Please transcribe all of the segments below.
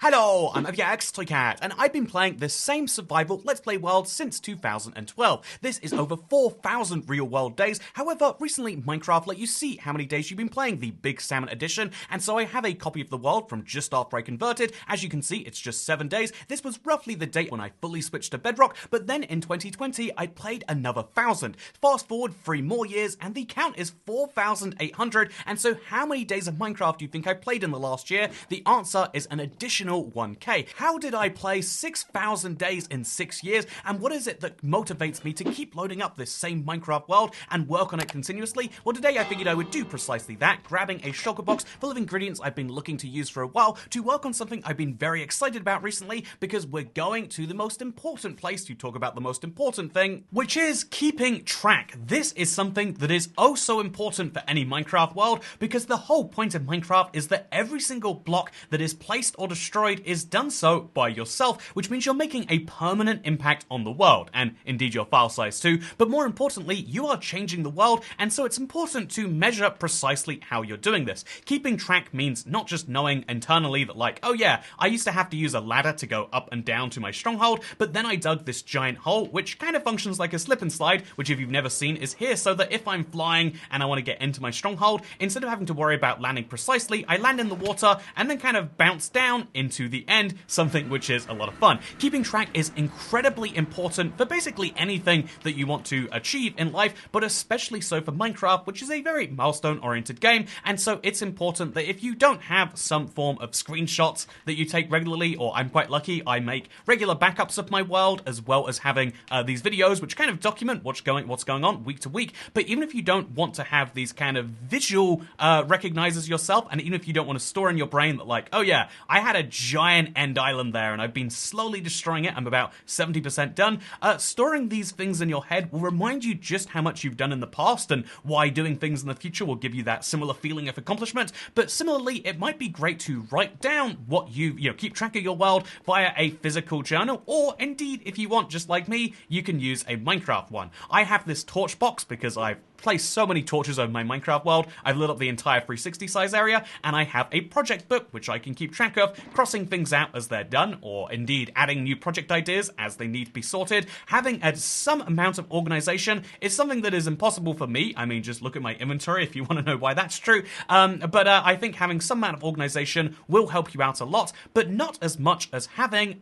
Hello, I'm Toycat, and I've been playing this same survival Let's Play world since 2012. This is over 4,000 real world days. However, recently Minecraft let you see how many days you've been playing the Big Salmon edition, and so I have a copy of the world from just after I converted. As you can see, it's just 7 days. This was roughly the date when I fully switched to Bedrock, but then in 2020 I played another 1,000. Fast forward 3 more years and the count is 4,800, and so how many days of Minecraft do you think I played in the last year? The answer is an additional 1K. How did I play 6,000 days in 6 years, and what is it that motivates me to keep loading up this same Minecraft world and work on it continuously? Well, today I figured I would do precisely that, grabbing a shulker box full of ingredients I've been looking to use for a while to work on something I've been very excited about recently, because we're going to the most important place to talk about the most important thing, which is keeping track. This is something that is oh so important for any Minecraft world, because the whole point of Minecraft is that every single block that is placed or destroyed is done so by yourself, which means you're making a permanent impact on the world, and indeed your file size too, but more importantly, you are changing the world, and so it's important to measure precisely how you're doing this. Keeping track means not just knowing internally that like, oh yeah, I used to have to use a ladder to go up and down to my stronghold, but then I dug this giant hole, which kind of functions like a slip and slide, which if you've never seen is here so that if I'm flying and I want to get into my stronghold, instead of having to worry about landing precisely, I land in the water and then kind of bounce down into the end, something which is a lot of fun. Keeping track is incredibly important for basically anything that you want to achieve in life, but especially so for Minecraft, which is a very milestone-oriented game, and so it's important that if you don't have some form of screenshots that you take regularly, or I'm quite lucky, I make regular backups of my world, as well as having these videos which kind of document what's going on week to week, but even if you don't want to have these kind of visual recognizers yourself, and even if you don't want to store in your brain that like, oh yeah, I had a giant end island there and I've been slowly destroying it, I'm about 70% done, storing these things in your head will remind you just how much you've done in the past and why doing things in the future will give you that similar feeling of accomplishment. But similarly, it might be great to write down what you keep track of your world via a physical journal, or indeed, if you want, just like me, you can use a Minecraft one. I have this torch box because I've placed so many torches over my Minecraft world, I've lit up the entire 360 size area, and I have a project book which I can keep track of, crossing things out as they're done, or indeed adding new project ideas as they need to be sorted. Having some amount of organization is something that is impossible for me. I mean, just look at my inventory if you want to know why that's true. But I think having some amount of organization will help you out a lot, but not as much as having,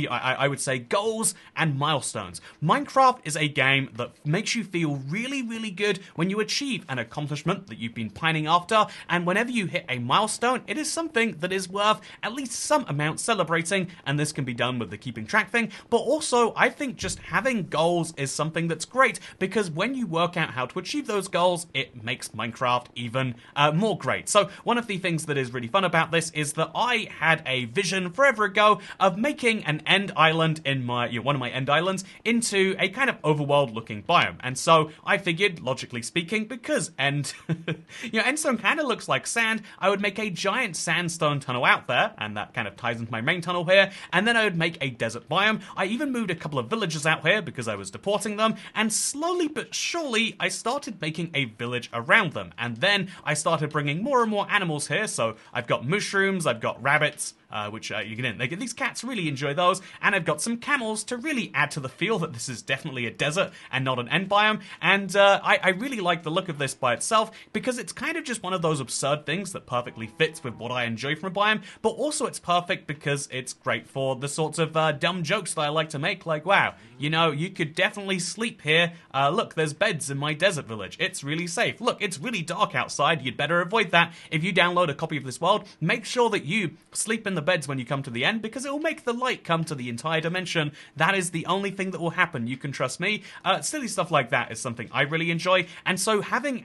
I would say, goals and milestones. Minecraft is a game that makes you feel really, really good when you achieve an accomplishment that you've been pining after, and whenever you hit a milestone, it is something that is worth at least some amount celebrating, and this can be done with the keeping track thing, but also I think just having goals is something that's great, because when you work out how to achieve those goals, it makes Minecraft even more great. So one of the things that is really fun about this is that I had a vision forever ago of making an end island in my, one of my end islands into a kind of overworld looking biome, and so I figured, logically speaking, because endstone kind of looks like sand, I would make a giant sandstone tunnel out there, and that kind of ties into my main tunnel here, and then I would make a desert biome. I even moved a couple of villagers out here because I was deporting them, and slowly but surely I started making a village around them, and then I started bringing more and more animals here. So I've got mushrooms, I've got rabbits, which you can these cats really enjoy those, and I've got some camels to really add to the feel that this is definitely a desert and not an end biome, and I really like the look of this by itself, because it's kind of just one of those absurd things that perfectly fits with what I enjoy from a biome, but also it's perfect because it's great for the sorts of dumb jokes that I like to make, like, wow, you could definitely sleep here, look, there's beds in my desert village, it's really safe, look, it's really dark outside, you'd better avoid that. If you download a copy of this world, make sure that you sleep in the beds when you come to the end, because it will make the light come to the entire dimension. That is the only thing that will happen, you can trust me. Silly stuff like that is something I really enjoy, and so having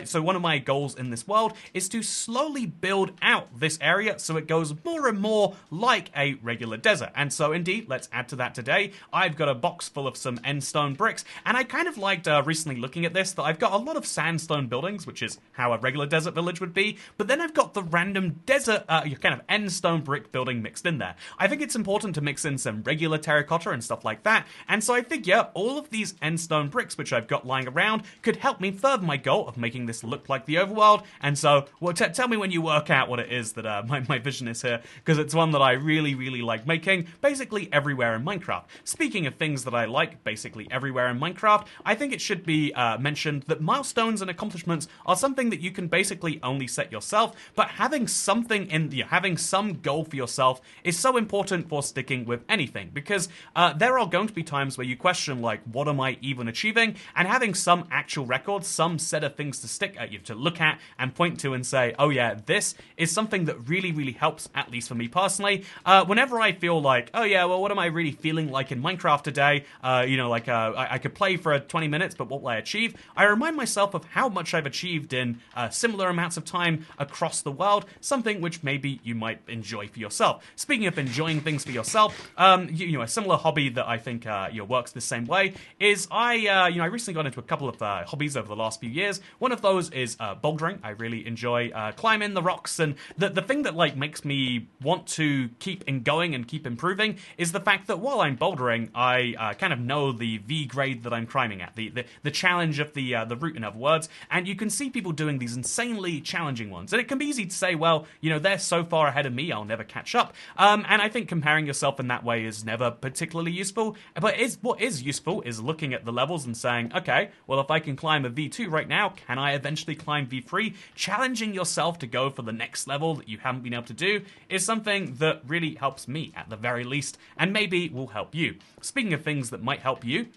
so one of my goals in this world is to slowly build out this area so it goes more and more like a regular desert, and so indeed, let's add to that today. I've got a box full of some endstone bricks, and I kind of liked recently looking at this, that I've got a lot of sandstone buildings, which is how a regular desert village would be, but then I've got the random desert, kind of endstone brick brick building mixed in there. I think it's important to mix in some regular terracotta and stuff like that, and so I figure all of these end stone bricks which I've got lying around could help me further my goal of making this look like the overworld. And so, well, tell me when you work out what it is that my vision is here, because it's one that I really, really like making basically everywhere in Minecraft. Speaking of things that I like basically everywhere in Minecraft, I think it should be mentioned that milestones and accomplishments are something that you can basically only set yourself, but having something having some goal for yourself is so important for sticking with anything, because there are going to be times where you question, like, what am I even achieving? And having some actual record, some set of things to stick at you, to look at and point to and say, oh yeah, this is something that really, really helps, at least for me personally. Whenever I feel like, oh yeah, well, what am I really feeling like in Minecraft today? I could play for 20 minutes, but what will I achieve? I remind myself of how much I've achieved in similar amounts of time across the world, something which maybe you might enjoy for yourself. Speaking of enjoying things for yourself, a similar hobby that I think works the same way is I recently got into a couple of hobbies over the last few years. One of those is bouldering. I really enjoy climbing the rocks, and the thing that makes me want to keep going and keep improving is the fact that while I'm bouldering, I kind of know the V grade that I'm climbing at, the challenge of the route, in other words, and you can see people doing these insanely challenging ones, and it can be easy to say, well, they're so far ahead of me, I'll never catch up, and I think comparing yourself in that way is never particularly useful, but what is useful is looking at the levels and saying, okay, well, if I can climb a V2 right now, can I eventually climb V3? Challenging yourself to go for the next level that you haven't been able to do is something that really helps me at the very least, and maybe will help you. Speaking of things that might help you,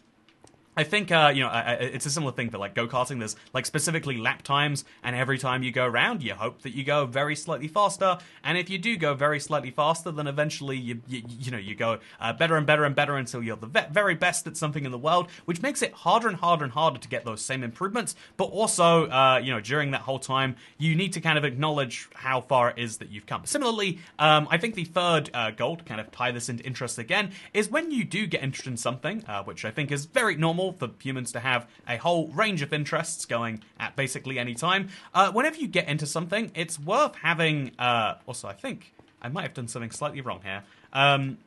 I think, it's a similar thing for go-karting. There's specifically lap times, and every time you go around, you hope that you go very slightly faster. And if you do go very slightly faster, then eventually you go better and better and better until you're the very best at something in the world, which makes it harder and harder and harder to get those same improvements. But also, during that whole time, you need to kind of acknowledge how far it is that you've come. Similarly, I think the third goal, to kind of tie this into interest again, is when you do get interested in something, which I think is very normal for humans to have a whole range of interests going at basically any time. Whenever you get into something, it's worth having... also, I think I might have done something slightly wrong here.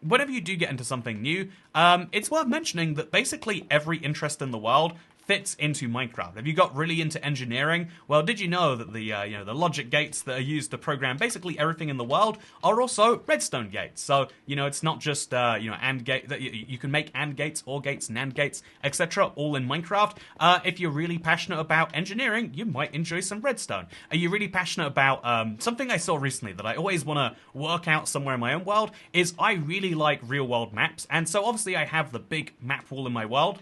Whenever you do get into something new, it's worth mentioning that basically every interest in the world fits into Minecraft. If you got really into engineering, well, did you know that the logic gates that are used to program basically everything in the world are also redstone gates? So, it's not just, AND gate, that you can make AND gates, OR gates, NAND gates, etc. all in Minecraft. If you're really passionate about engineering, you might enjoy some redstone. Are you really passionate about, something I saw recently that I always want to work out somewhere in my own world is I really like real world maps, and so obviously I have the big map wall in my world.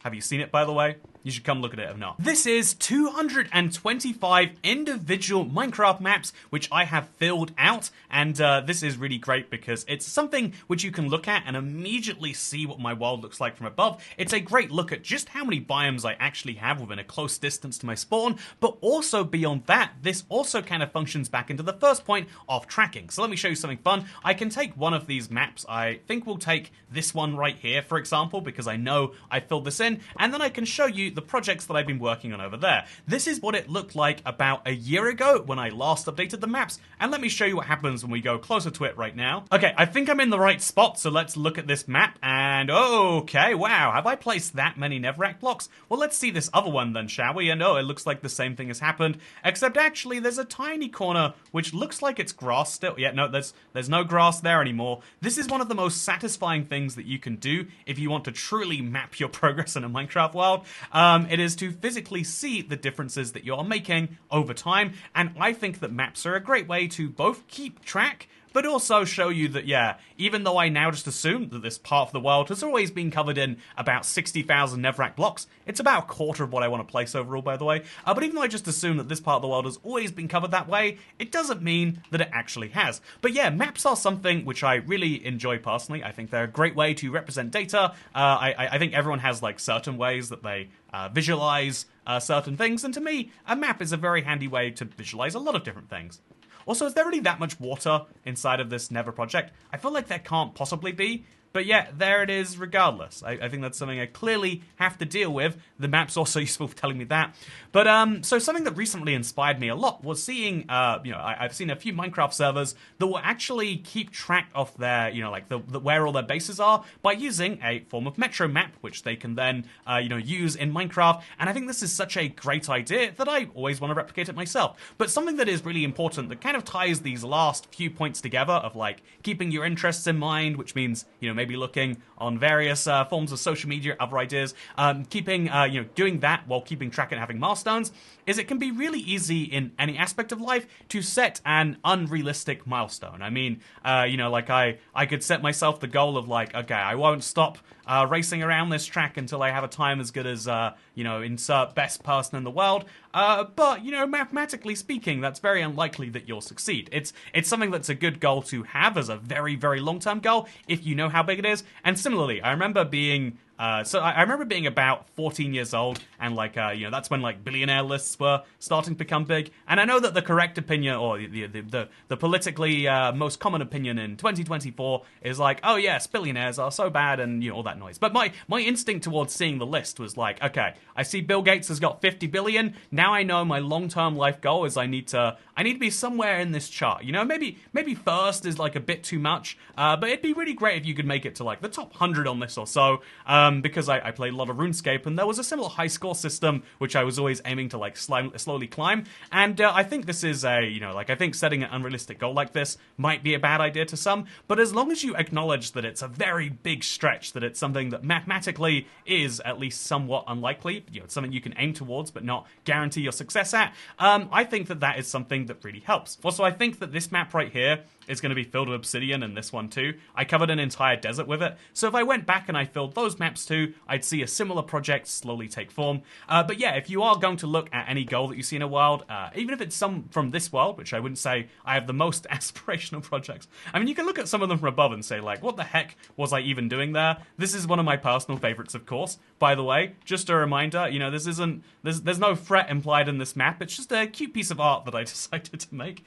Have you seen it, by the way? You should come look at it if not. This is 225 individual Minecraft maps, which I have filled out, and this is really great because it's something which you can look at and immediately see what my world looks like from above. It's a great look at just how many biomes I actually have within a close distance to my spawn, but also beyond that, this also kind of functions back into the first point of tracking. So let me show you something fun. I can take one of these maps. I think we'll take this one right here, for example, because I know I filled this in, and then I can show you the projects that I've been working on over there. This is what it looked like about a year ago when I last updated the maps, and let me show you what happens when we go closer to it right now. Okay, I think I'm in the right spot, so let's look at this map, and okay, wow, have I placed that many netherrack blocks? Well, let's see this other one then, shall we? And oh, it looks like the same thing has happened, except actually there's a tiny corner which looks like it's grass still. Yeah, no, there's no grass there anymore. This is one of the most satisfying things that you can do if you want to truly map your progress in a Minecraft world. It is to physically see the differences that you are making over time, and I think that maps are a great way to both keep track but also show you that, yeah, even though I now just assume that this part of the world has always been covered in about 60,000 netherrack blocks, it's about a quarter of what I want to place overall, by the way, but even though I just assume that this part of the world has always been covered that way, it doesn't mean that it actually has. But yeah, maps are something which I really enjoy personally. I think they're a great way to represent data. I think everyone has like certain ways that they visualize certain things, and to me, a map is a very handy way to visualize a lot of different things. Also, is there really that much water inside of this Nether project? I feel like there can't possibly be, But yeah, there it is regardless. I think that's something I clearly have to deal with. The map's also useful for telling me that. But so something that recently inspired me a lot was seeing, I've seen a few Minecraft servers that will actually keep track of their, like where all their bases are by using a form of metro map, which they can then, use in Minecraft. And I think this is such a great idea that I always want to replicate it myself. But something that is really important that kind of ties these last few points together of like keeping your interests in mind, which means, maybe looking on various forms of social media, other ideas, keeping, doing that while keeping track and having milestones, is it can be really easy in any aspect of life to set an unrealistic milestone. I mean, I could set myself the goal of like, okay, I won't stop racing around this track until I have a time as good as, insert best person in the world. But, mathematically speaking, that's very unlikely that you'll succeed. It's something that's a good goal to have as a very, very long-term goal if you know how big it is. And similarly, I remember being about 14 years old, and that's when like billionaire lists were starting to become big. And I know that the correct opinion, or the politically most common opinion in 2024 is like, oh yes, billionaires are so bad, and all that noise. But my instinct towards seeing the list was like, okay, I see Bill Gates has got 50 billion. Now I know my long-term life goal is I need to be somewhere in this chart. Maybe first is like a bit too much, but it'd be really great if you could make it to like the top 100 on this or so. Because I played a lot of RuneScape, and there was a similar high score system which I was always aiming to like slowly climb. And I think this is I think setting an unrealistic goal like this might be a bad idea to some, but as long as you acknowledge that it's a very big stretch, that it's something that mathematically is at least somewhat unlikely, it's something you can aim towards but not guarantee your success at, I think that is something that really helps. Also, I think that this map right here is going to be filled with obsidian, and this one too. I covered an entire desert with it, so if I went back and I filled those maps too, I'd see a similar project slowly take form. But yeah, if you are going to look at any goal that you see in a world, even if it's some from this world, which I wouldn't say I have the most aspirational projects. I mean, you can look at some of them from above and say like, what the heck was I even doing there? This is one of my personal favorites, of course. By the way, just a reminder, there's no threat implied in this map. It's just a cute piece of art that I decided to make.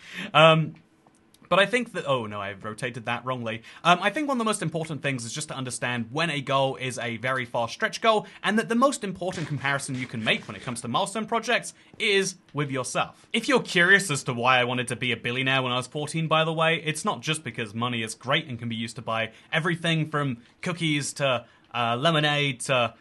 But I think that, oh no, I've rotated that wrongly. I think one of the most important things is just to understand when a goal is a very far stretch goal, and that the most important comparison you can make when it comes to milestone projects is with yourself. If you're curious as to why I wanted to be a billionaire when I was 14, by the way, it's not just because money is great and can be used to buy everything from cookies to lemonade to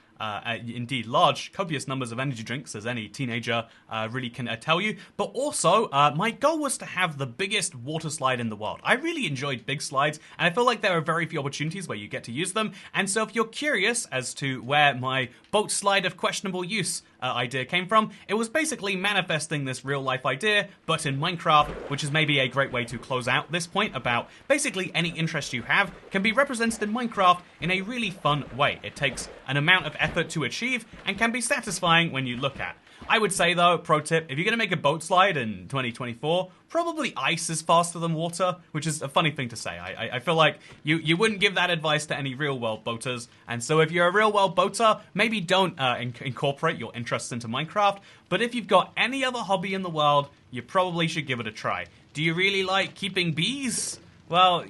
indeed large, copious numbers of energy drinks, as any teenager really can tell you. But also, my goal was to have the biggest water slide in the world. I really enjoyed big slides, and I feel like there are very few opportunities where you get to use them. And so if you're curious as to where my boat slide of questionable use idea came from, it was basically manifesting this real life idea, but in Minecraft, which is maybe a great way to close out this point about basically any interest you have can be represented in Minecraft in a really fun way. It takes an amount of effort to achieve and can be satisfying when you look at. I would say though, pro tip, if you're going to make a boat slide in 2024, probably ice is faster than water, which is a funny thing to say. I feel like you wouldn't give that advice to any real-world boaters, and so if you're a real-world boater, maybe don't incorporate your interests into Minecraft, but if you've got any other hobby in the world, you probably should give it a try. Do you really like keeping bees? Well,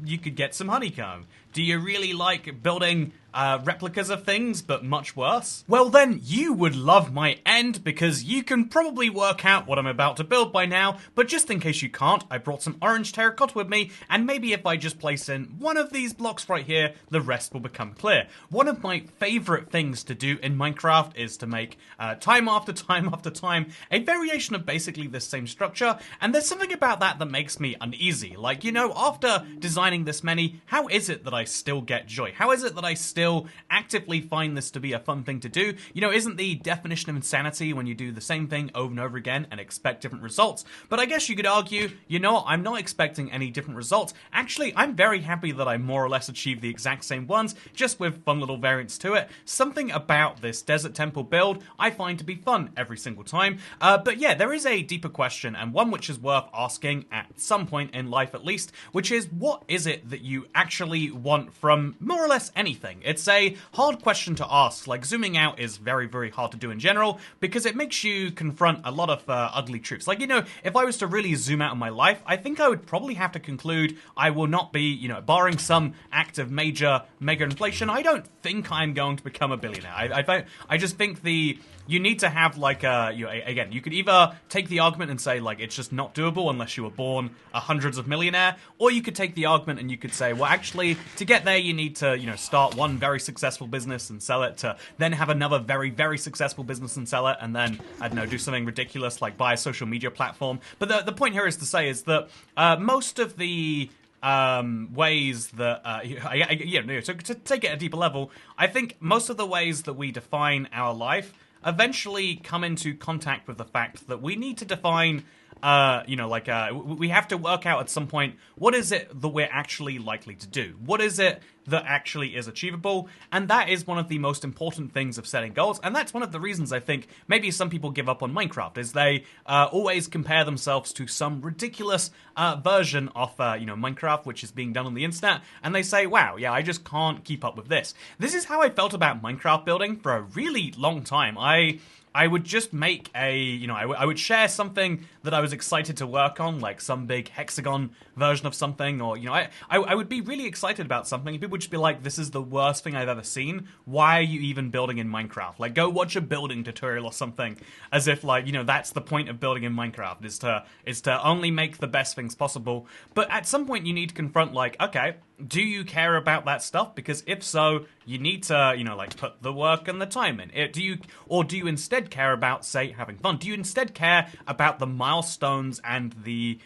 you could get some honeycomb. Do you really like building replicas of things, but much worse? Well then, you would love my end, because you can probably work out what I'm about to build by now, but just in case you can't, I brought some orange terracotta with me, and maybe if I just place in one of these blocks right here, the rest will become clear. One of my favorite things to do in Minecraft is to make, time after time after time, a variation of basically this same structure, and there's something about that that makes me uneasy. Like, after designing this many, how is it that I still get joy? How is it that I still actively find this to be a fun thing to do? Isn't the definition of insanity when you do the same thing over and over again and expect different results? But I guess you could argue, I'm not expecting any different results. Actually, I'm very happy that I more or less achieved the exact same ones, just with fun little variants to it. Something about this desert temple build I find to be fun every single time. But yeah, there is a deeper question, and one which is worth asking at some point in life at least, which is, what is it that you actually want from more or less anything? It's a hard question to ask. Like, zooming out is very, very hard to do in general because it makes you confront a lot of ugly truths. Like, if I was to really zoom out on my life, I think I would probably have to conclude I will not be, barring some act of major mega inflation, I don't think I'm going to become a billionaire. I just think you need to have like again, you could either take the argument and say like it's just not doable unless you were born a hundreds of millionaire, or you could take the argument and you could say, well, actually, to get there you need to start one very successful business and sell it, to then have another very, very successful business and sell it, and then I don't know, do something ridiculous like buy a social media platform. But the point here is to say is that most of the ways that so to take it at a deeper level, I think most of the ways that we define our life eventually come into contact with the fact that we need to define we have to work out at some point, what is it that we're actually likely to do? What is it that actually is achievable? And that is one of the most important things of setting goals. And that's one of the reasons I think maybe some people give up on Minecraft, is they always compare themselves to some ridiculous version of Minecraft, which is being done on the internet. And they say, wow, yeah, I just can't keep up with this. This is how I felt about Minecraft building for a really long time. I would just make I would share something that I was excited to work on, like some big hexagon version of something, or, I would be really excited about something, and people would just be like, this is the worst thing I've ever seen. Why are you even building in Minecraft? Like, go watch a building tutorial or something, as if, like, that's the point of building in Minecraft, is to only make the best things possible. But at some point, you need to confront, like, okay, do you care about that stuff? Because if so, you need to, put the work and the time in. Do you instead care about, say, having fun? Do you instead care about the milestones and the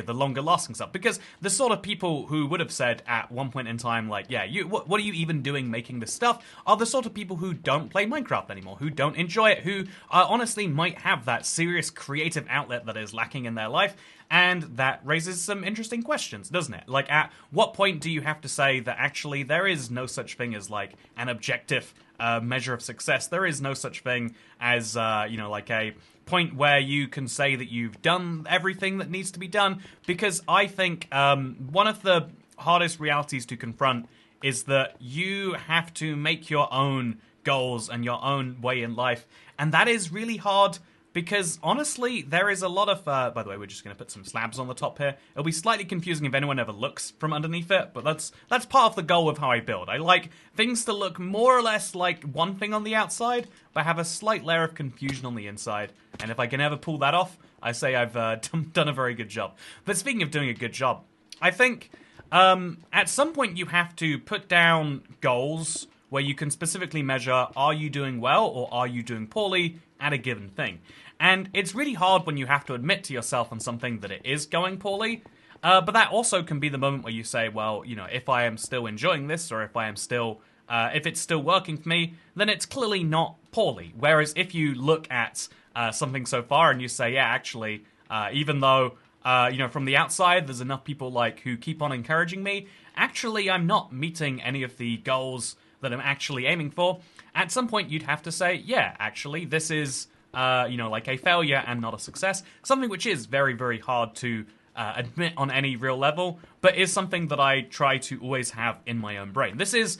longer lasting stuff? Because the sort of people who would have said at one point in time, like, yeah, what are you even doing making this stuff, are the sort of people who don't play Minecraft anymore, who don't enjoy it, who honestly might have that serious creative outlet that is lacking in their life. And that raises some interesting questions, doesn't it? Like, at what point do you have to say that actually there is no such thing as, like, an objective measure of success? There is no such thing as, like a point where you can say that you've done everything that needs to be done. Because I think one of the hardest realities to confront is that you have to make your own goals and your own way in life. And that is really hard. Because, honestly, there is a lot of... by the way, we're just going to put some slabs on the top here. It'll be slightly confusing if anyone ever looks from underneath it, but that's part of the goal of how I build. I like things to look more or less like one thing on the outside, but have a slight layer of confusion on the inside. And if I can ever pull that off, I say I've done a very good job. But speaking of doing a good job, I think at some point you have to put down goals where you can specifically measure, are you doing well or are you doing poorly at a given thing? And it's really hard when you have to admit to yourself on something that it is going poorly, but that also can be the moment where you say, well, if I am still enjoying this, or if I am still, if it's still working for me, then it's clearly not poorly. Whereas if you look at something so far and you say, yeah, actually, even though, from the outside, there's enough people who keep on encouraging me, actually, I'm not meeting any of the goals that I'm actually aiming for. At some point, you'd have to say, yeah, actually, this is... like a failure and not a success. Something which is very, very hard to admit on any real level, but is something that I try to always have in my own brain. This is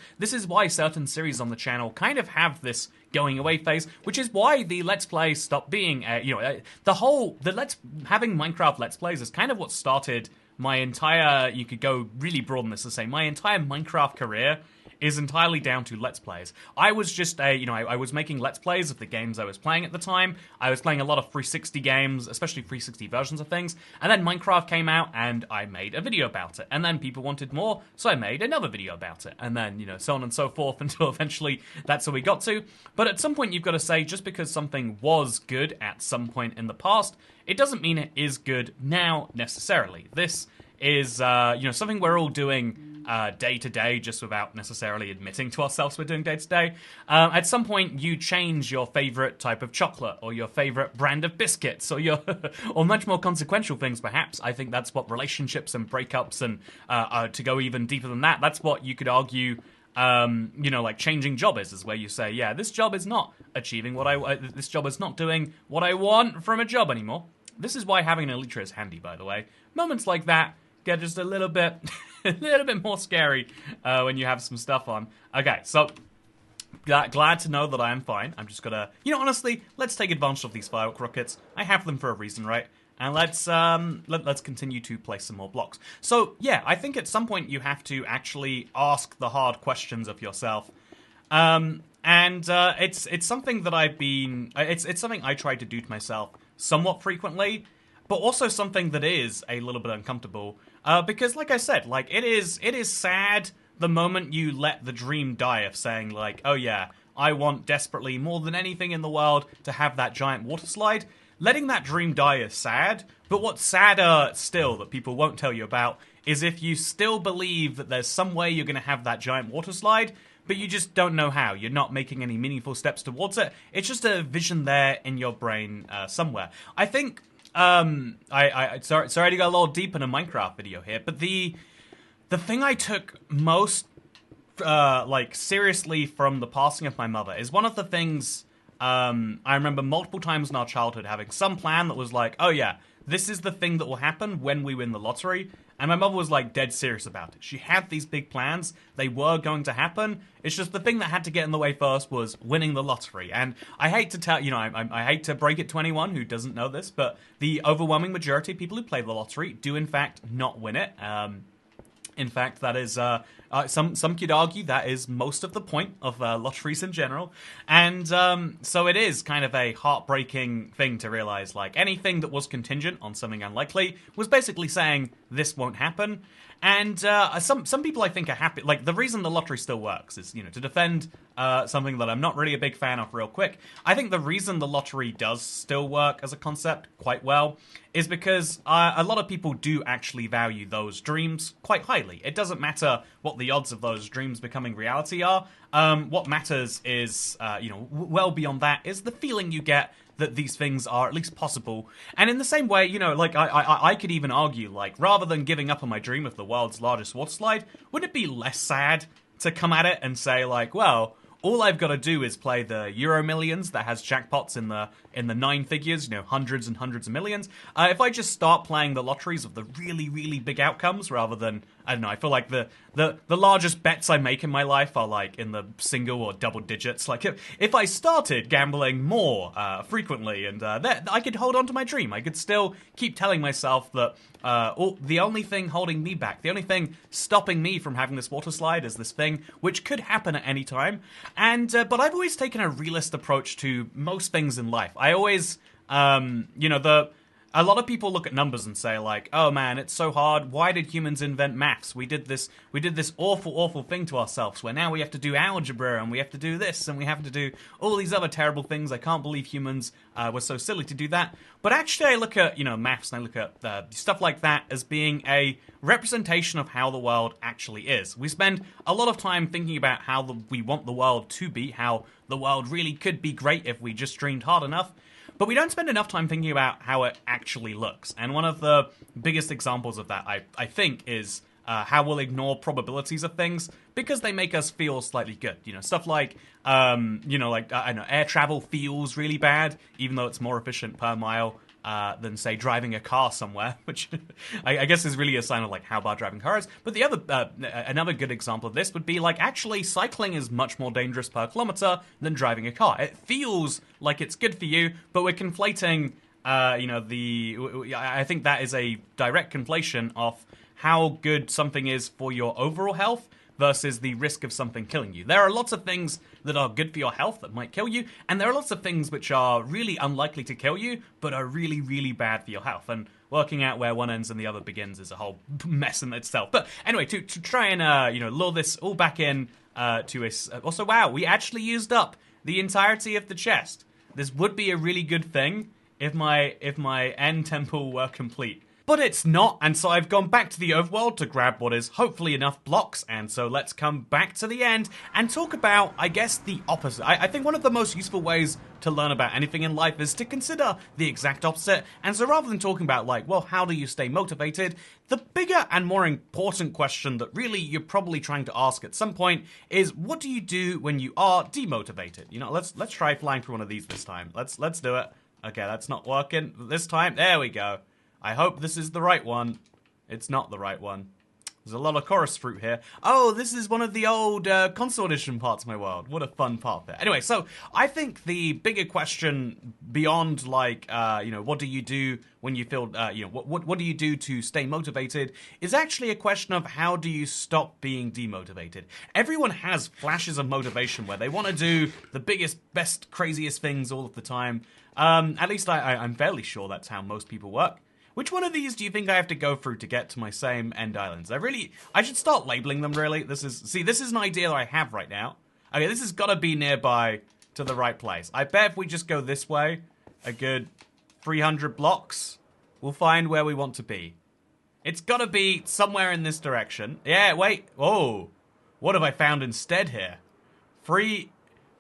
why certain series on the channel kind of have this going away phase, which is why the Let's Play stopped being, having Minecraft Let's Plays is kind of what started my entire, you could go really broad on this to say, my entire Minecraft career is entirely down to Let's Plays. I was just I was making Let's Plays of the games I was playing at the time. I was playing a lot of 360 games, especially 360 versions of things, and then Minecraft came out and I made a video about it. And then people wanted more, so I made another video about it. And then, so on and so forth until eventually that's where we got to. But at some point you've got to say, just because something was good at some point in the past, it doesn't mean it is good now necessarily. This is, something we're all doing day to day, just without necessarily admitting to ourselves we're doing day to day. At some point, you change your favorite type of chocolate, or your favorite brand of biscuits, or or much more consequential things, perhaps. I think that's what relationships and breakups and to go even deeper than that, that's what you could argue. Like changing job is where you say, yeah, this job is not achieving this job is not doing what I want from a job anymore. This is why having an Elytra is handy, by the way. Moments like that get just a little bit a little bit more scary when you have some stuff on. Okay, so glad to know that I am fine. I'm just gonna, honestly, let's take advantage of these firework rockets. I have them for a reason, right? And let's continue to place some more blocks. So yeah, I think at some point you have to actually ask the hard questions of yourself. It's something that it's something I try to do to myself somewhat frequently, but also something that is a little bit uncomfortable. Because like I said, like it is sad the moment you let the dream die of saying like, oh yeah, I want desperately more than anything in the world to have that giant water slide. Letting that dream die is sad, but what's sadder still that people won't tell you about is if you still believe that there's some way you're going to have that giant water slide, but you just don't know how. You're not making any meaningful steps towards it. It's just a vision there in your brain somewhere. I think, sorry to go a little deep in a Minecraft video here, but the thing I took most, seriously from the passing of my mother is one of the things I remember multiple times in our childhood having some plan that was like, oh yeah, this is the thing that will happen when we win the lottery. And my mother was like dead serious about it. She had these big plans. They were going to happen. It's just the thing that had to get in the way first was winning the lottery. And I hate to tell, I hate to break it to anyone who doesn't know this, but the overwhelming majority of people who play the lottery do in fact not win it. In fact, that is, some could argue that is most of the point of lotteries in general. And so it is kind of a heartbreaking thing to realize, like, anything that was contingent on something unlikely was basically saying, this won't happen. And some people I think are happy, like, the reason the lottery still works is, to defend something that I'm not really a big fan of real quick. I think the reason the lottery does still work as a concept quite well is because a lot of people do actually value those dreams quite highly. It doesn't matter what the odds of those dreams becoming reality are. What matters is, well beyond that, is the feeling you get that these things are at least possible. And in the same way, like, I could even argue, like, rather than giving up on my dream of the world's largest water slide, wouldn't it be less sad to come at it and say, like, well, all I've got to do is play the Euro Millions that has jackpots in the 9 figures, hundreds and hundreds of millions. If I just start playing the lotteries of the really, really big outcomes rather than, I don't know, I feel like the largest bets I make in my life are like in the single or double digits. Like if I started gambling more frequently and I could hold on to my dream. I could still keep telling myself that the only thing holding me back, the only thing stopping me from having this water slide is this thing, which could happen at any time. And but I've always taken a realist approach to most things in life. I always, a lot of people look at numbers and say like, oh man, it's so hard. Why did humans invent maths? We did this awful, awful thing to ourselves where now we have to do algebra and we have to do this and we have to do all these other terrible things. I can't believe humans were so silly to do that. But actually I look at, maths and I look at stuff like that as being a representation of how the world actually is. We spend a lot of time thinking about how we want the world to be, how the world really could be great if we just dreamed hard enough. But we don't spend enough time thinking about how it actually looks. And one of the biggest examples of that, I think, is how we'll ignore probabilities of things because they make us feel slightly good. Stuff like, I don't know, air travel feels really bad, even though it's more efficient per mile than, say, driving a car somewhere, which I guess is really a sign of like how bad driving cars. But the other, another good example of this would be like actually cycling is much more dangerous per kilometer than driving a car. It feels like it's good for you, but we're conflating, I think that is a direct conflation of how good something is for your overall health versus the risk of something killing you. There are lots of things that are good for your health that might kill you, and there are lots of things which are really unlikely to kill you, but are really, really bad for your health. And working out where one ends and the other begins is a whole mess in itself. But anyway, to try and, lure this all back in to a... Also, wow, we actually used up the entirety of the chest. This would be a really good thing if my end temple were complete. But it's not, and so I've gone back to the overworld to grab what is hopefully enough blocks, and so let's come back to the end and talk about, I guess, the opposite. I think one of the most useful ways to learn about anything in life is to consider the exact opposite, and so rather than talking about, like, well, how do you stay motivated, the bigger and more important question that really you're probably trying to ask at some point is, what do you do when you are demotivated? Let's try flying through one of these this time. Let's do it. Okay, that's not working this time. There we go. I hope this is the right one. It's not the right one. There's a lot of chorus fruit here. Oh, this is one of the old console edition parts of my world. What a fun part there. Anyway, so I think the bigger question beyond, like, what do you do when you feel, what do you do to stay motivated is actually a question of how do you stop being demotivated. Everyone has flashes of motivation where they want to do the biggest, best, craziest things all of the time. At least I'm fairly sure that's how most people work. Which one of these do you think I have to go through to get to my same end islands? I should start labeling them, really. This is an idea that I have right now. Okay, this has got to be nearby to the right place. I bet if we just go this way, a good 300 blocks, we'll find where we want to be. It's got to be somewhere in this direction. Yeah, wait. Oh, what have I found instead here? Three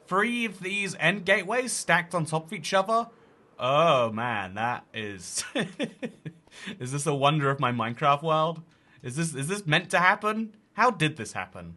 of these end gateways stacked on top of each other? Oh man, that is... Is this a wonder of my Minecraft world? Is this meant to happen? How did this happen?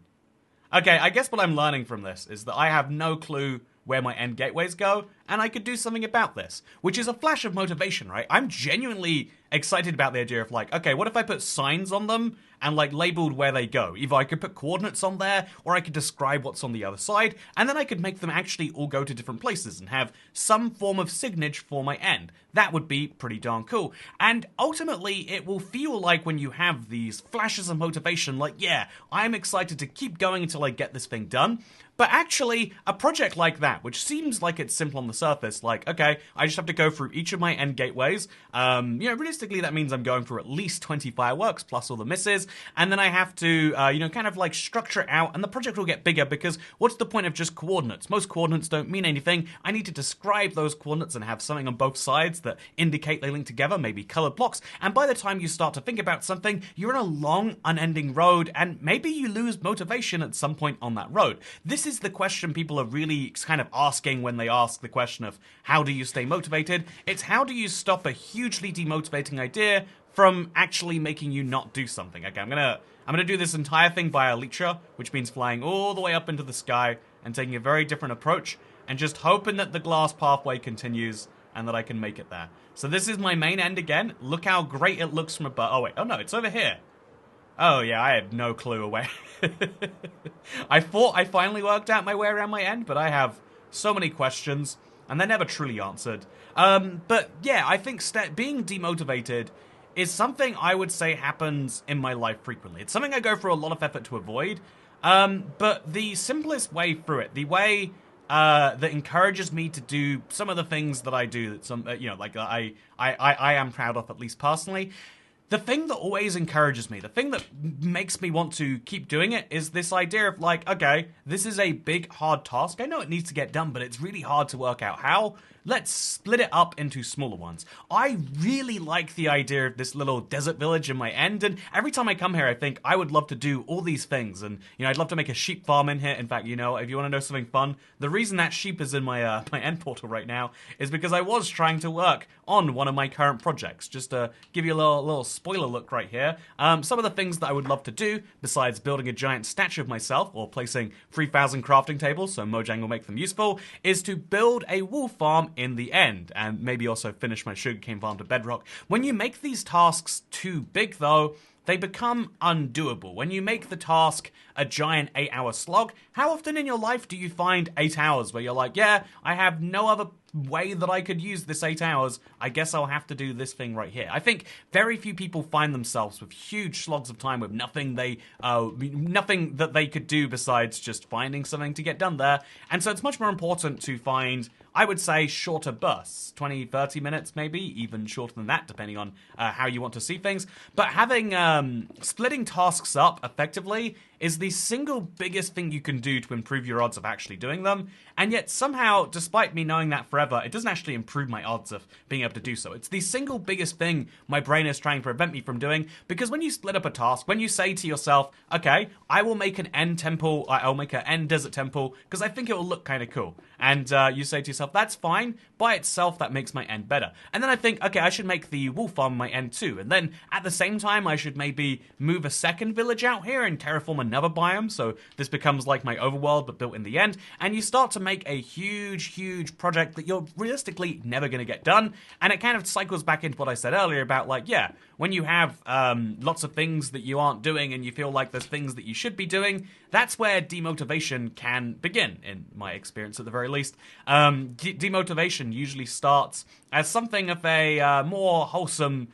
Okay, I guess what I'm learning from this is that I have no clue where my end gateways go, and I could do something about this, which is a flash of motivation, right? I'm genuinely excited about the idea of, like, okay, what if I put signs on them and, like, labeled where they go? Either I could put coordinates on there, or I could describe what's on the other side, and then I could make them actually all go to different places and have some form of signage for my end. That would be pretty darn cool. And ultimately, it will feel like when you have these flashes of motivation, like, yeah, I'm excited to keep going until I get this thing done. But actually, a project like that, which seems like it's simple on the surface, like, okay, I just have to go through each of my end gateways. Realistically, that means I'm going through at least 20 fireworks, plus all the misses, and then I have to, kind of like structure it out, and the project will get bigger, because what's the point of just coordinates? Most coordinates don't mean anything. I need to describe those coordinates and have something on both sides that indicate they link together, maybe colored blocks, and by the time you start to think about something, you're in a long, unending road, and maybe you lose motivation at some point on that road. This is the question people are really kind of asking when they ask the question of how do you stay motivated. It's how do you stop a hugely demotivating idea from actually making you not do something. Okay, I'm gonna do this entire thing via Elytra, which means flying all the way up into the sky and taking a very different approach and just hoping that the glass pathway continues and that I can make it there. So this is my main end again. Look how great it looks from above. Oh wait, oh no, it's over here. Oh yeah, I had no clue where. I thought I finally worked out my way around my end, but I have so many questions, and they're never truly answered. But yeah, I think being demotivated is something I would say happens in my life frequently. It's something I go through a lot of effort to avoid, but the simplest way through it, the way that encourages me to do some of the things that I do, that I am proud of, at least personally. The thing that always encourages me, the thing that makes me want to keep doing it is this idea of, like, okay, this is a big, hard task. I know it needs to get done, but it's really hard to work out how. Let's split it up into smaller ones. I really like the idea of this little desert village in my end, and every time I come here, I think I would love to do all these things, and, I'd love to make a sheep farm in here. In fact, if you want to know something fun, the reason that sheep is in my my end portal right now is because I was trying to work on one of my current projects. Just to give you a little spoiler look right here, some of the things that I would love to do, besides building a giant statue of myself, or placing 3,000 crafting tables, so Mojang will make them useful, is to build a wool farm in the end, and maybe also finish my sugarcane farm to Bedrock. When you make these tasks too big, though, they become undoable. When you make the task a giant 8-hour slog, how often in your life do you find 8 hours where you're like, yeah, I have no other way that I could use this 8 hours, I guess I'll have to do this thing right here. I think very few people find themselves with huge slogs of time with nothing that they could do besides just finding something to get done there. And so it's much more important to find, I would say, shorter bursts, 20, 30 minutes maybe, even shorter than that, depending on how you want to see things. But having, splitting tasks up effectively is the single biggest thing you can do to improve your odds of actually doing them. And yet somehow, despite me knowing that forever, it doesn't actually improve my odds of being able to do so. It's the single biggest thing my brain is trying to prevent me from doing, because when you split up a task, when you say to yourself, okay, I will make an end temple, I'll make an end desert temple, because I think it will look kind of cool. And you say to yourself, that's fine, by itself that makes my end better. And then I think, okay, I should make the wool farm my end too. And then at the same time, I should maybe move a second village out here and terraform another biome, so this becomes like my overworld but built in the end. And you start to make a huge project that you're realistically never going to get done. And it kind of cycles back into what I said earlier about, like, yeah, when you have lots of things that you aren't doing and you feel like there's things that you should be doing, that's where demotivation can begin, in my experience at the very least. Demotivation usually starts as something of a more wholesome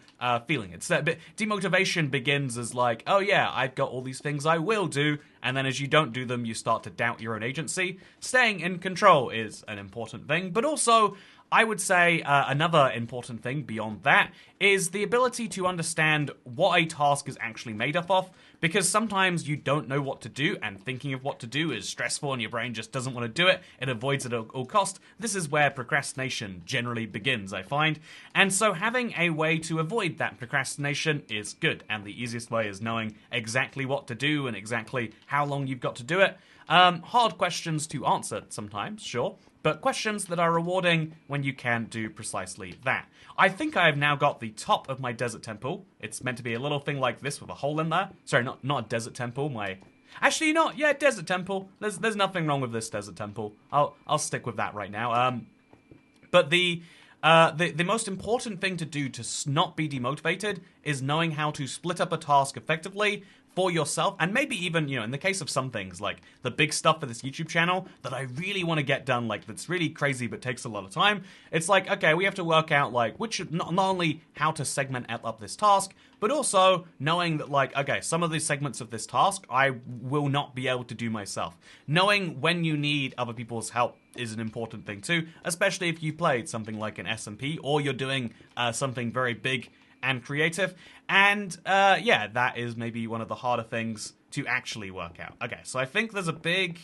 feeling. It's demotivation begins as like, oh yeah, I've got all these things I will do, and then as you don't do them, you start to doubt your own agency. Staying in control is an important thing, but also I would say another important thing beyond that is the ability to understand what a task is actually made up of, because sometimes you don't know what to do, and thinking of what to do is stressful and your brain just doesn't want to do it. It avoids it at all cost. This is where procrastination generally begins, I find. And so having a way to avoid that procrastination is good, and the easiest way is knowing exactly what to do and exactly how long you've got to do it. Hard questions to answer sometimes, sure, but questions that are rewarding when you can do precisely that. I think I have now got the top of my desert temple. It's meant to be a little thing like this with a hole in there. Sorry, not a desert temple, Actually, not. Yeah, desert temple. There's nothing wrong with this desert temple. I'll stick with that right now. But the most important thing to do to not be demotivated is knowing how to split up a task effectively for yourself, and maybe even, in the case of some things, like the big stuff for this YouTube channel that I really want to get done, like that's really crazy but takes a lot of time, it's like, okay, we have to work out, like, not only how to segment up this task, but also knowing that, like, okay, some of these segments of this task I will not be able to do myself. Knowing when you need other people's help is an important thing too, especially if you played something like an SMP, or you're doing something very big and creative, and yeah, that is maybe one of the harder things to actually work out. Okay, so I think there's a big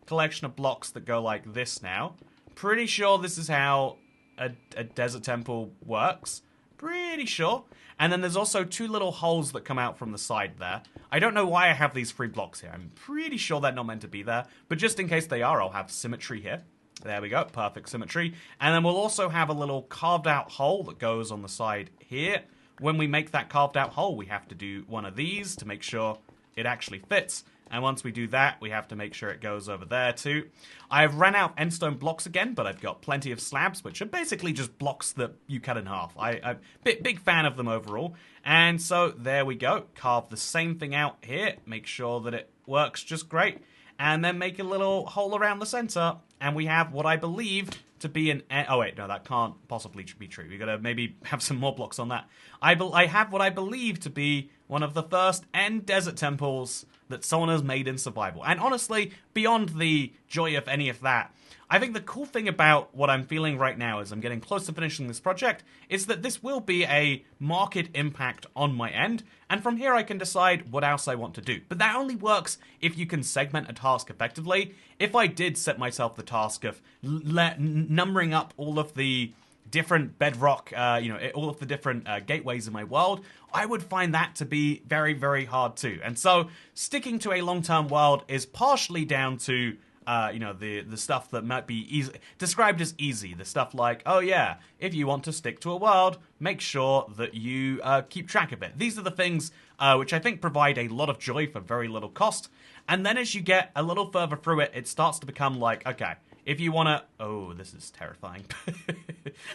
collection of blocks that go like this now. Pretty sure this is how a desert temple works. Pretty sure. And then there's also two little holes that come out from the side there. I don't know why I have these 3 blocks here. I'm pretty sure they're not meant to be there, but just in case they are, I'll have symmetry here. There we go, perfect symmetry. And then we'll also have a little carved out hole that goes on the side here. When we make that carved out hole, we have to do one of these to make sure it actually fits. And once we do that, we have to make sure it goes over there too. I've ran out of endstone blocks again, but I've got plenty of slabs, which are basically just blocks that you cut in half. I'm a big fan of them overall. And so there we go. Carve the same thing out here. Make sure that it works just great. And then make a little hole around the center. And we have what I believe to be an... Oh, wait, no, that can't possibly be true. We've got to maybe have some more blocks on that. I have what I believe to be one of the first end desert temples that someone has made in survival. And honestly, beyond the joy of any of that, I think the cool thing about what I'm feeling right now as I'm getting close to finishing this project is that this will be a market impact on my end, and from here I can decide what else I want to do. But that only works if you can segment a task effectively. If I did set myself the task of numbering up all of the different Bedrock, all of the different gateways in my world, I would find that to be very, very hard too. And so sticking to a long-term world is partially down to the stuff that might be easy, described as easy. The stuff like, oh yeah, if you want to stick to a world, make sure that you keep track of it. These are the things which I think provide a lot of joy for very little cost. And then as you get a little further through it, it starts to become like, okay, if you want to... Oh, this is terrifying.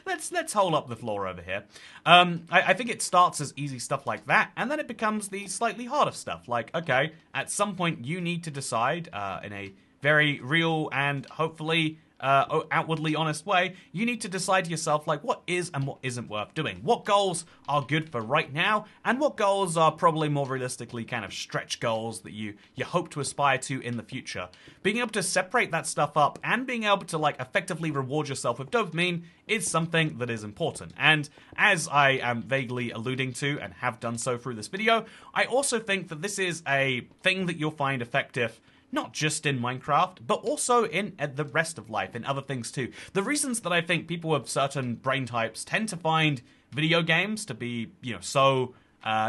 Let's hold up the floor over here. I think it starts as easy stuff like that, and then it becomes the slightly harder stuff. Like, okay, at some point you need to decide in a very real and hopefully outwardly honest way, you need to decide to yourself, like, what is and what isn't worth doing. What goals are good for right now, and what goals are probably more realistically kind of stretch goals that you hope to aspire to in the future. Being able to separate that stuff up and being able to, like, effectively reward yourself with dopamine is something that is important. And as I am vaguely alluding to and have done so through this video, I also think that this is a thing that you'll find effective not just in Minecraft, but also in the rest of life, in other things too. The reasons that I think people with certain brain types tend to find video games to be, so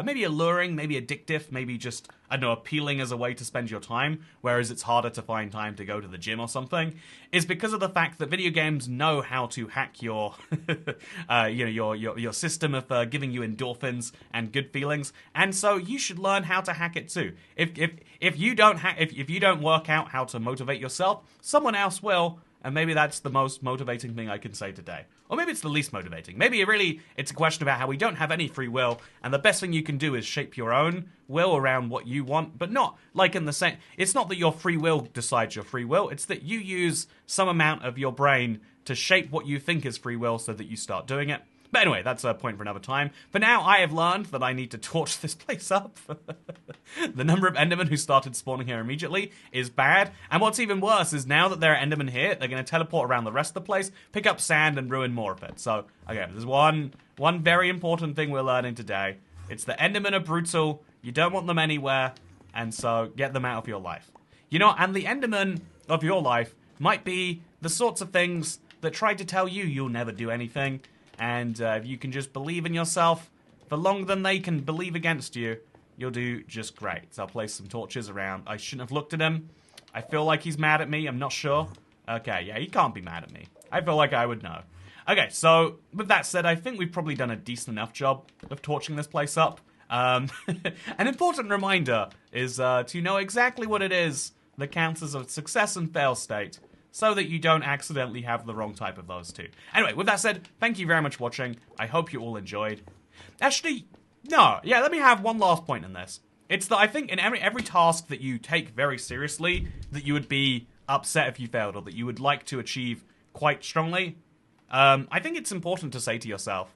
maybe alluring, maybe addictive, maybe just, I don't know, appealing as a way to spend your time, whereas it's harder to find time to go to the gym or something, is because of the fact that video games know how to hack your, your system of giving you endorphins and good feelings, and so you should learn how to hack it too. If you don't work out how to motivate yourself, someone else will. and maybe that's the most motivating thing I can say today. Or maybe it's the least motivating. Maybe it's a question about how we don't have any free will, and the best thing you can do is shape your own will around what you want, but not like in the same... It's not that your free will decides your free will, it's that you use some amount of your brain to shape what you think is free will so that you start doing it. But anyway, that's a point for another time. For now, I have learned that I need to torch this place up. The number of Endermen who started spawning here immediately is bad. And what's even worse is now that there are Endermen here, they're going to teleport around the rest of the place, pick up sand, and ruin more of it. So, okay, there's one very important thing we're learning today. It's that Endermen are brutal, you don't want them anywhere, and so get them out of your life. You know, and the Endermen of your life might be the sorts of things that try to tell you you'll never do anything. And if you can just believe in yourself for longer than they can believe against you, you'll do just great. So I'll place some torches around. I shouldn't have looked at him. I feel like he's mad at me. I'm not sure. Okay, yeah, he can't be mad at me. I feel like I would know. Okay, so with that said, I think we've probably done a decent enough job of torching this place up. An important reminder is to know exactly what it is that counts as a success and fail state, so that you don't accidentally have the wrong type of those two. Anyway, with that said, thank you very much for watching. I hope you all enjoyed. Actually, no, yeah, let me have one last point in this. It's that I think in every task that you take very seriously, that you would be upset if you failed, or that you would like to achieve quite strongly, I think it's important to say to yourself,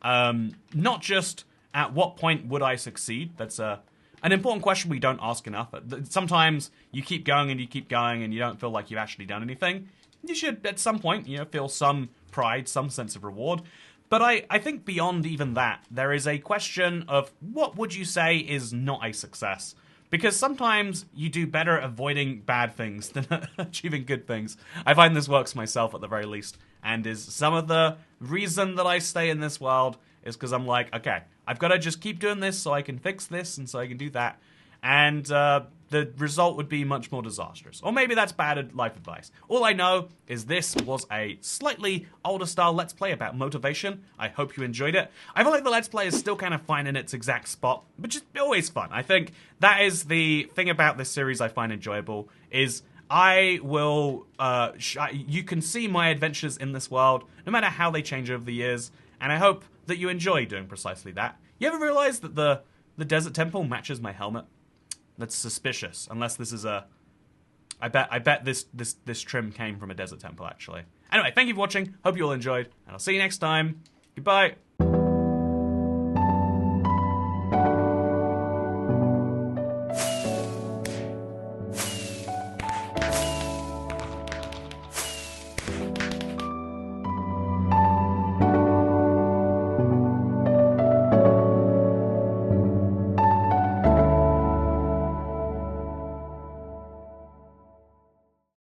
not just at what point would I succeed, that's an important question we don't ask enough. Sometimes you keep going and you don't feel like you've actually done anything. You should, at some point, feel some pride, some sense of reward. But I think beyond even that, there is a question of what would you say is not a success? Because sometimes you do better at avoiding bad things than achieving good things. I find this works myself at the very least. And is some of the reason that I stay in this world is because I'm like, okay, I've got to just keep doing this so I can fix this and so I can do that. And the result would be much more disastrous. Or maybe that's bad life advice. All I know is this was a slightly older style Let's Play about motivation. I hope you enjoyed it. I feel like the Let's Play is still kind of finding its exact spot, but just always fun. I think that is the thing about this series I find enjoyable, is I will, you can see my adventures in this world, no matter how they change over the years, and I hope that you enjoy doing precisely that. You ever realize that the desert temple matches my helmet? That's suspicious, unless this is a... I bet this trim came from a desert temple, actually. Anyway, thank you for watching, hope you all enjoyed, and I'll see you next time. Goodbye!